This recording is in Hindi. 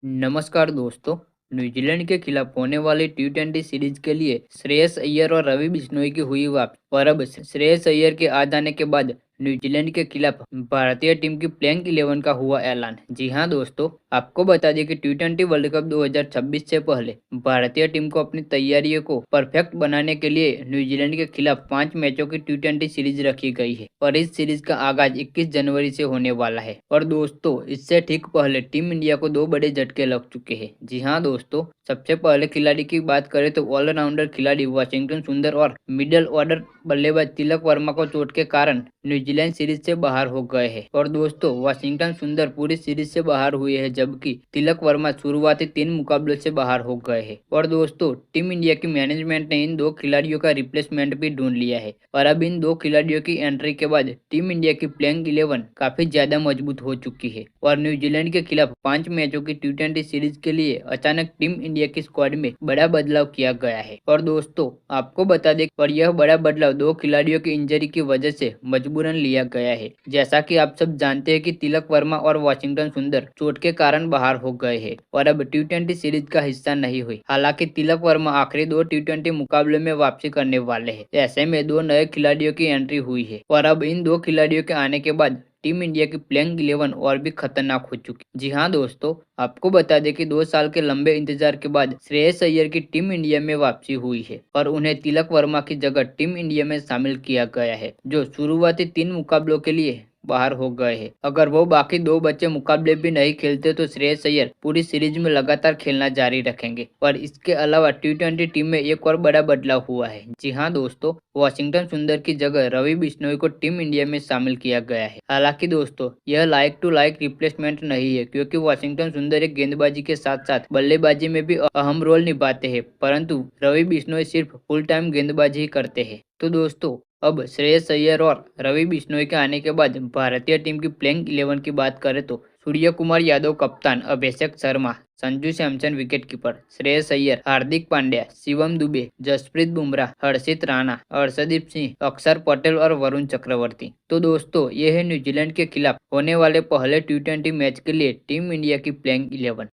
नमस्कार दोस्तों। न्यूजीलैंड के खिलाफ होने वाली टी20 सीरीज के लिए श्रेयस अय्यर और रवि बिश्नोई की हुई वापसी। और अब श्रेयस अय्यर के आ जाने के बाद न्यूजीलैंड के खिलाफ भारतीय टीम की प्लेइंग 11 का हुआ ऐलान। जी हां दोस्तों, आपको बता दें कि टी20 वर्ल्ड कप 2026 से पहले भारतीय टीम को अपनी तैयारियों को परफेक्ट बनाने के लिए न्यूजीलैंड के खिलाफ 5 मैचों की टी20 सीरीज रखी गई है और इस सीरीज का आगाज 21 जनवरी से होने वाला है। और दोस्तों, इससे ठीक पहले टीम इंडिया को दो बड़े झटके लग चुके हैं। जी हाँ दोस्तों, सबसे पहले खिलाड़ी की बात करें तो ऑलराउंडर खिलाड़ी वाशिंगटन सुंदर और मिडिल ऑर्डर बल्लेबाज तिलक वर्मा को चोट के कारण न्यूजीलैंड सीरीज से बाहर हो गए हैं। और दोस्तों, वाशिंगटन सुंदर पूरी सीरीज से बाहर हुए हैं, जबकि तिलक वर्मा शुरुआती 3 मुकाबलों से बाहर हो गए हैं। और दोस्तों, टीम इंडिया की मैनेजमेंट ने इन दो खिलाड़ियों का रिप्लेसमेंट भी ढूंढ लिया है और अब इन दो खिलाड़ियों की एंट्री के बाद टीम इंडिया की प्लेइंग 11 काफी ज्यादा मजबूत हो चुकी है। और न्यूजीलैंड के खिलाफ 5 मैचों की टी20 सीरीज के लिए अचानक टीम इंडिया की स्क्वाड में बड़ा बदलाव किया गया है। और दोस्तों, आपको बता दें, और यह बड़ा बदलाव दो खिलाड़ियों की इंजरी की वजह से मजबूरन लिया गया है। जैसा कि आप सब जानते हैं कि तिलक वर्मा और वाशिंगटन सुंदर चोट के कारण बाहर हो गए हैं और अब टी20 सीरीज का हिस्सा नहीं हुई। हालांकि तिलक वर्मा आखिरी 2 टी20 मुकाबले में वापसी करने वाले हैं। ऐसे में दो नए खिलाड़ियों की एंट्री हुई है और अब इन दो खिलाड़ियों के आने के बाद टीम इंडिया की प्लेइंग 11 और भी खतरनाक हो चुकी। जी हाँ दोस्तों, आपको बता दें कि 2 साल के लंबे इंतजार के बाद श्रेयस अय्यर की टीम इंडिया में वापसी हुई है और उन्हें तिलक वर्मा की जगह टीम इंडिया में शामिल किया गया है, जो शुरुआती 3 मुकाबलों के लिए बाहर हो गए हैं। अगर वो बाकी 2 बचे मुकाबले भी नहीं खेलते तो श्रेयस अय्यर पूरी सीरीज में लगातार खेलना जारी रखेंगे। और इसके अलावा टी20 टीम में एक और बड़ा बदलाव हुआ है। जी हाँ दोस्तों, वाशिंगटन सुंदर की जगह रवि बिश्नोई को टीम इंडिया में शामिल किया गया है। हालांकि दोस्तों, यह लाइक टू लाइक रिप्लेसमेंट नहीं है, क्योंकि वाशिंगटन सुंदर एक गेंदबाजी के साथ साथ बल्लेबाजी में भी अहम रोल निभाते हैं, परंतु रवि बिश्नोई सिर्फ फुल टाइम गेंदबाजी ही करते हैं। तो दोस्तों, अब श्रेयस अय्यर और रवि बिश्नोई के आने के बाद भारतीय टीम की प्लेइंग 11 की बात करें तो सूर्य कुमार यादव कप्तान, अभिषेक शर्मा, संजू सैमसन विकेटकीपर, श्रेयस अय्यर, हार्दिक पांड्या, शिवम दुबे, जसप्रीत बुमराह, हर्षित राणा, अर्शदीप सिंह, अक्षर पटेल और वरुण चक्रवर्ती। तो दोस्तों, ये है न्यूजीलैंड के खिलाफ होने वाले पहले टी20 मैच के लिए टीम इंडिया की प्लेइंग 11।